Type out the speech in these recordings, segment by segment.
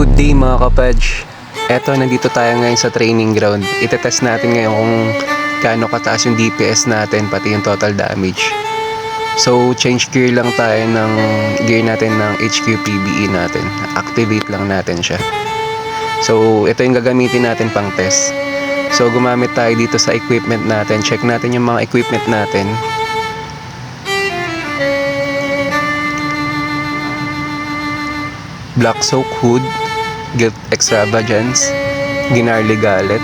Good day mga kapadge. Eto, nandito tayo ngayon sa training ground. Itetest natin ngayon kung gaano kataas yung DPS natin, pati yung total damage. So, change gear lang tayo ng gear natin ng HQ PBE natin. Activate lang natin siya. So, ito yung gagamitin natin pang test. So, gumamit tayo dito sa equipment natin. Check natin yung mga equipment natin. Black Soak Hood, Guilt Extravagance, Ginarly Galet,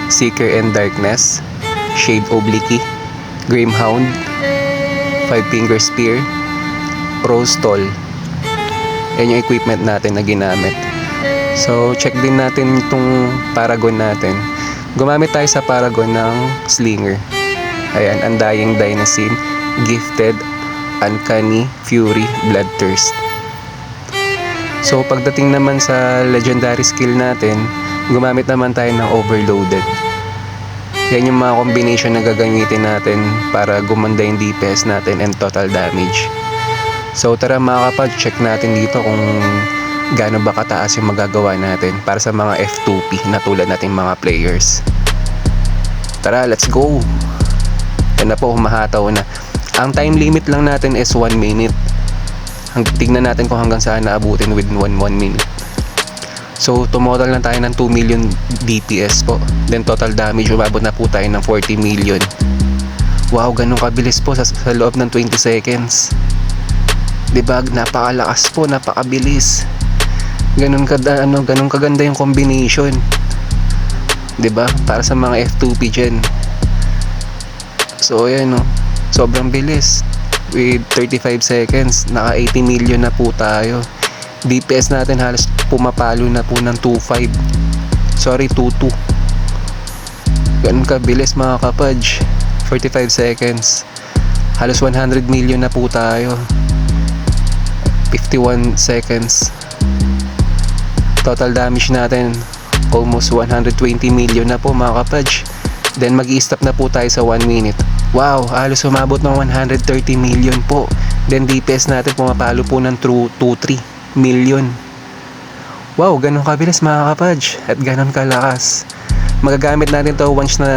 Seeker and Darkness, Shade Oblique, Grimhound, Five Finger Spear, Rose Toll. Yan yung equipment natin na ginamit. So, check din natin itong Paragon natin. Gumamit tayo sa Paragon ng Slinger. Ayan, Undying Dynasty, Gifted, Uncanny, Fury, Bloodthirst. So, pagdating naman sa legendary skill natin, gumamit naman tayo ng Overloaded. Yan yung mga combination na gagamitin natin para gumanda yung DPS natin and total damage. So, tara mga kapag, check natin dito kung gaano ba kataas yung magagawa natin para sa mga F2P na tulad nating mga players. Tara, let's go! Yan na po, humahataw na. Ang time limit lang natin is 1 minute. Tignan natin kung hanggang saan naabutin within 1 minute. So, tumotal lang tayo ng 2 million DPS po. Then, total damage, umabot na po tayo ng 40 million. Wow, ganun kabilis po sa loob ng 20 seconds. Diba? Napakalakas po, napakabilis. Ganun kaganda yung combination. Diba? Para sa mga F2P dyan. So, ayan o. Sobrang bilis. With 35 seconds, naka 80 million na po tayo. DPS natin halos pumapalo na po ng 2.5. Sorry, 2.2. Ganun kabilis mga kapadge. 45 seconds. Halos 100 million na po tayo. 51 seconds. Total damage natin almost 120 million na po mga kapadge. Then mag-i-stop na po tayo sa 1 minute. Wow, halos umabot ng 130 million po. Then DPS natin pumapalo po ng 2-3 million. Wow, ganun kabilis mga kapadge. At ganun kalakas. Magagamit natin to once na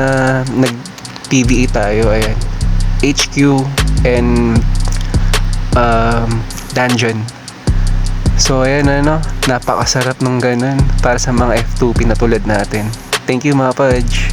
nag-PvE tayo. Ayan. HQ and dungeon. So ayan, napakasarap ng ganun para sa mga F2P na tulad natin. Thank you mga kapadge.